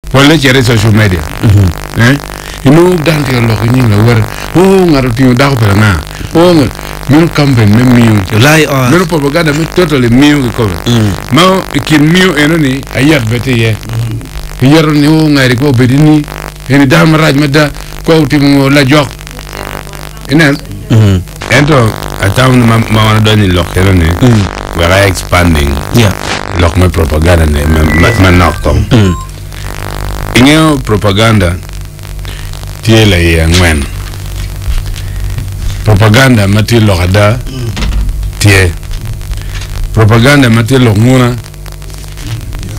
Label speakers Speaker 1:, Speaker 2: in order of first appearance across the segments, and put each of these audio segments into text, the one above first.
Speaker 1: pour les gérer social media hein ino dan ke lo ni la war o ngaro ti da ko na o min campaign même miu
Speaker 2: lai
Speaker 1: min propaganda mi totally miu ko ma kin miu enoni ayat bete ye yero ni o ngari ko bedini eni da maraj medda ko ti mo la jox enen ento atam ma wana doni lo enoni we are expanding lo me propaganda ne ma noktom inyo propaganda tiela ya ngwen propaganda mati lo ada tie propaganda mati lo nguna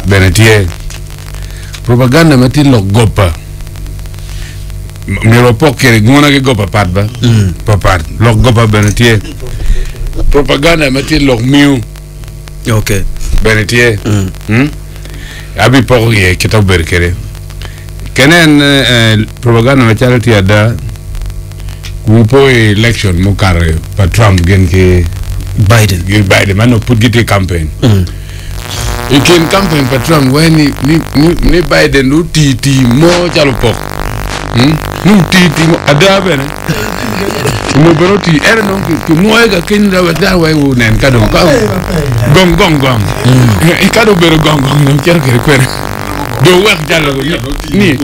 Speaker 1: benetie propaganda mati lo gopa mero poker nguna ke gopa patba papat lo gopa benetie propaganda mati lo miu
Speaker 2: okay
Speaker 1: benetie abi poker kitab berkere kenen propaganda ma charity ada we poi election mo kare pa Trump gen ke Biden man no put gite campaign ikin campaign pa Trump when ni Biden no titi mo chalo pok no titi mo ada bene mo beroti era non ki mo ga kin da wa wo nen kado gong ikado bero gong no kere kwere do wax jalo ni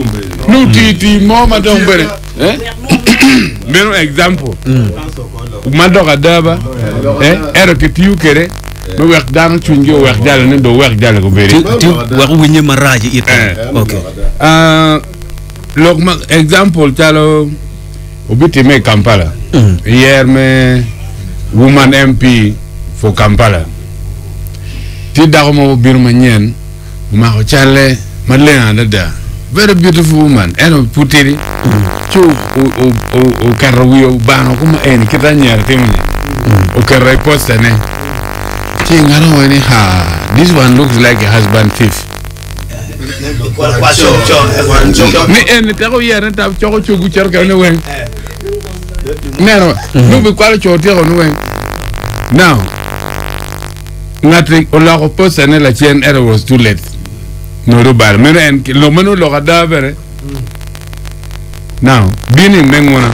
Speaker 1: no titi mo ma don bere mero example ma do adaba era ke tiu kere mo wax dan chunjo wax jalo ne do wax jalo ko bere
Speaker 2: ti wax winye maraji it okay
Speaker 1: log ma example jalo obiti me Kampala hier me woman MP for Kampala ti dago mo birma nyen ma ko chale Madeleine Dada, very beautiful woman. And putiri, chu o carrawio bano kuma eni kita nyar temuni. O carrai posta ne. Chingano eni ha. This one looks like a husband thief. Ni eni tako yere ta choko chugu charka ne wen. Nero, no be kwala chote ko ne wen. Now, ngati o la ko posta ne la chien era was too late. No rubar meno en lo meno lo gada bere now bini mengona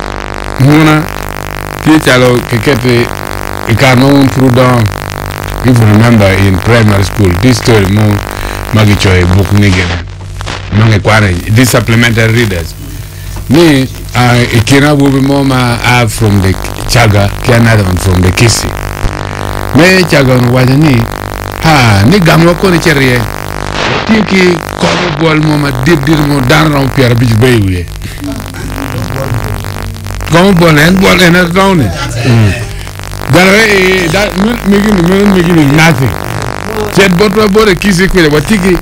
Speaker 1: tichalo kekete ikano un prudent if you remember in primary school this story mo magicho e book nigere mangi kware this supplementary readers me ikina bubi mo ma from the chaga kianada from the kisi me chaga no wajani ni gamlo ko ni cherie tiki kono bol moma dir mo dan ron pierre bi bewe kono bol en dawne dara da migi nati cet botwa bore kisi ko ba tiki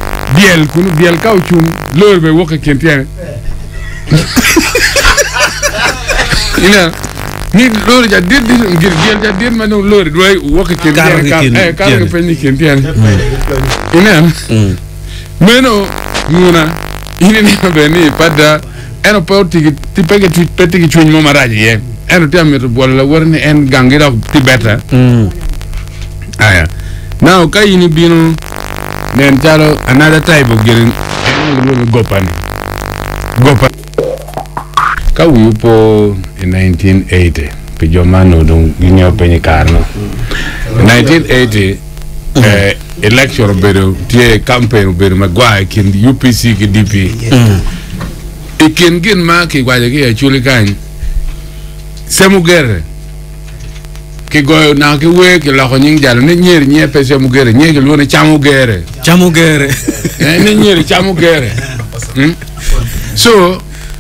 Speaker 1: biel kauchum lorbe woka kentene ina ni lor ja dir ngir biel ja dir mano lor doy woka kentene ka penni kentene ina meno nguna ini ni beni pada eno poti ti pege ti chuny mo maraji ye eno ti ameto bolla warni en gangira tibeta aya now kai ni bino nen jalo another type of getting gopa ka upo in 1980 pe jomano don ginyo penye karno 1980 election bedo tie campaign bedo magwa kin UPC ki DP ikin gin ma ki gwaje ki chuli kan semugere ki go na ki we ki la khoning jalo ne nyer nye pe semugere nye ki lone chamugere ne nyer chamugere so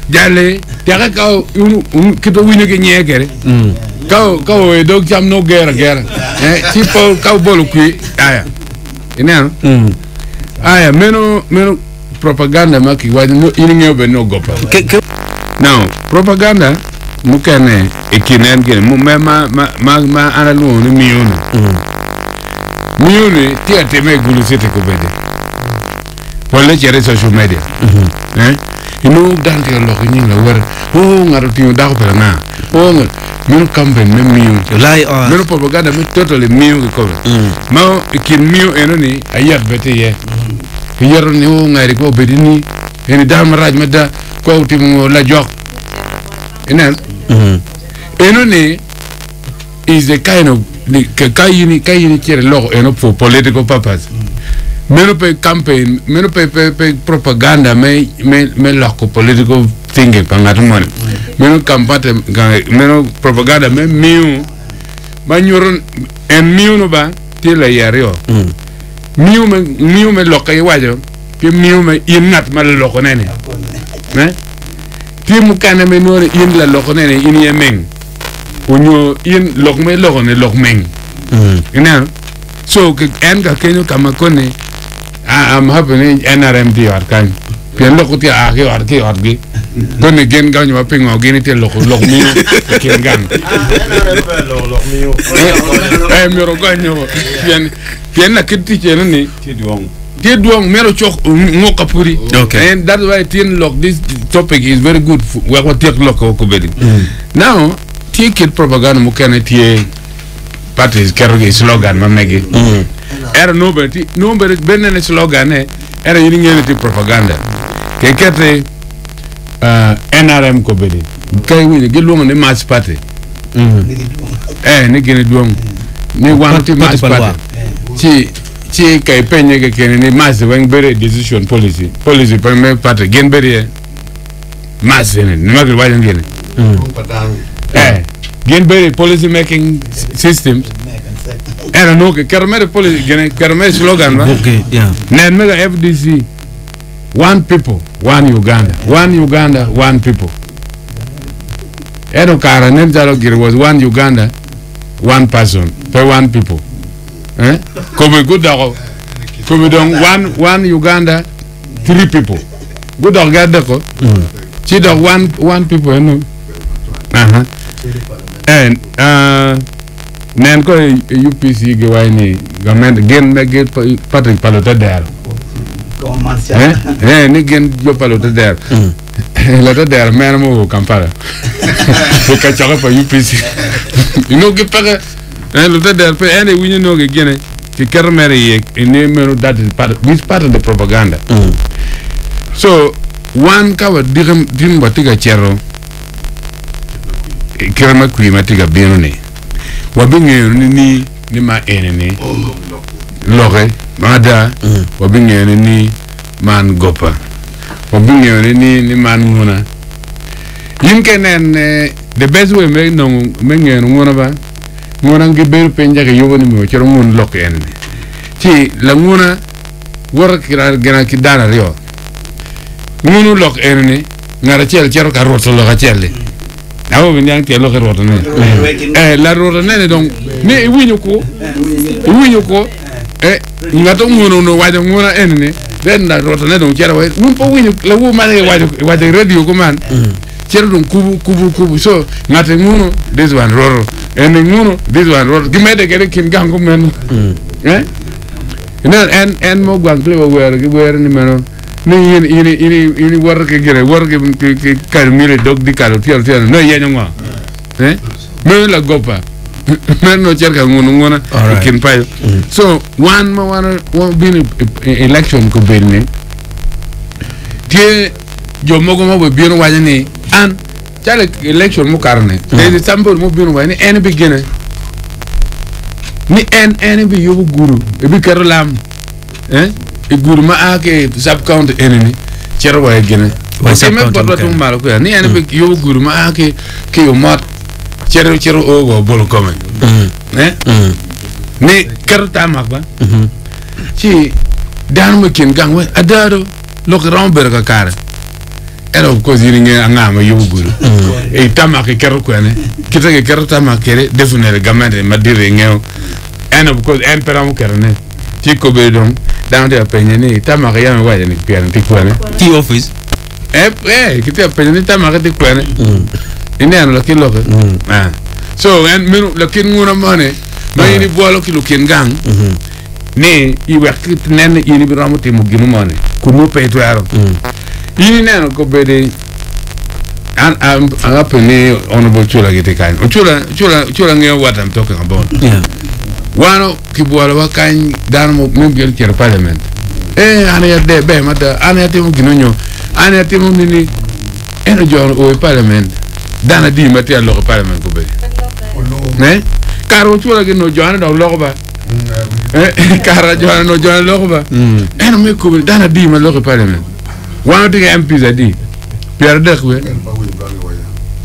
Speaker 1: jale tiaka ka kito wini ki nye gere ka we dog cham no gere tipo ka bolu ki aya ina aya meno propaganda maki wadi no ininge be no gopa now propaganda mukane ikinen gen mu ma ana no ni miuni tia teme gulu sete ko bede wala jere social media ino dan ke lo ni la war ngaro ti da ko na min campaign même miu
Speaker 2: lai
Speaker 1: min propaganda mi totally miu ko ma kin miu enoni ayat bete ye yero ni ngari ko bedini eni dam raj meda ko tim la jox enen eno ne is the kind of kayini chere logo eno for political purpose meno pe campaign meno pe propaganda me logo political thinking pangatu mon meno campagne meno propaganda me miu manyoron en miu no ba tela yario miu me lokay wajo ke miu me inat mal loko nene timu kana me no in la loko nene in yemeng unyo in lok me loko ne lok meng ina so ke en ka kenyo kama kone I'm happening NRMD or kan pien loko ti a ke or gi kone gen ganyo ma pingo gini ti loko mi ken gang lok mi mi ro ganyo pien na kiti chene ni ti duong mero chok ngoka puri
Speaker 2: okay
Speaker 1: and that's why tin lok this topic is very good we want take loko ko bedi now take it propaganda mo kene ti parties keroge slogan ma megi era nobody benene slogan era yini ngene ti propaganda ke kete NRM ko bedi kay wi gelongo ne match party ni gene duong ni wanti match party ci kay penye ke kene ni match wen bere decision policy pa me party gen bere match ne ni magel wajan gene gen bere policy making systems era no ke kermere policy gene kermere slogan ba
Speaker 2: okay yeah
Speaker 1: nen mega FDC one people one Uganda one people ero kara nen jalo gir was one Uganda one person per one people comme good dog comme donc one Uganda three people good dog garde ko ci dog one people no and nen ko UPC ge wayni gamen gen me ge Patrick Palota der ni gen jo Palota der la der men mo Kampala ko ka chaka pa UPC no ge paga la der pe ene winyo no ge gene ki kermere ye ne mero that is part of the propaganda so one ka wa dim batiga chero kerma klimatiga bino ne wabinge ni ma enene loge mada wabinge ni man gopa wabinge ni man nguna yinkenen the best way me no mengen nguna ba nguna ngi ber penja ke yoboni mo chero ngun lok enene ti la nguna wor kira gena ki dana rio ngunu lok enene ngara chero ka roto lo ka chelle awo bi ñang te lo xer woto ne la roto ne donc ne wiñu ko ngato ngono no wajo ngona enene den la roto ne donc cera way mum po wiñu la wu ma wajo radio ko man cera donc kubu so ngate ngono this one roro en ngono this one roro gimede gere kin gango men en mo gwang tle wer ni meno ni ini war ke gere war ke karmile dog di kalo tial no yenyo ngo me la gopa men no cerca ngona kin pay so one bin election ko belne tie jo mogo mo bin wajani an chale election mo karne de sample mo bin wajani en bi gene ni en bi yobu guru e bi karolam e guru ma ake sub count enemy chero wa gene wa sub count ko mal ko ni en be yo guru ma ake ke yo mat chero o go bol ko men ni karta mak ba ci dan ma kin gang wa adaro lo ko romber ka kar ero ko ziri nge anga ma yo guru e tamake kero ko ne kitake karta makere defunere gamande ma dire ngeo en ko en peram kerne ci ko be don dans de peñe ni tamaka ya me wajani pian ti kwene
Speaker 2: ti office
Speaker 1: kiti peñe tamaka ti kwene ine an lo kilo so en menu lo kin nguna mane ma yini bolo kilo kin gang ne I wekit nen yini bi ramuti mu ginu mane ku mu pe to yaro yini nen ko be de an apene honorable chula gite kan chula nge what I'm talking about wano kibuala wakan dan mo gel cer parliament ana ya de be mata ana ya temu ginonyo ane timo nini eno John o parliament dana di mati allo parliament ko be ne karo chula ke no John do lo ba kara John no John lo ba eno me ko dana di ma lo parliament wana diga MP za di Pierre Dekwe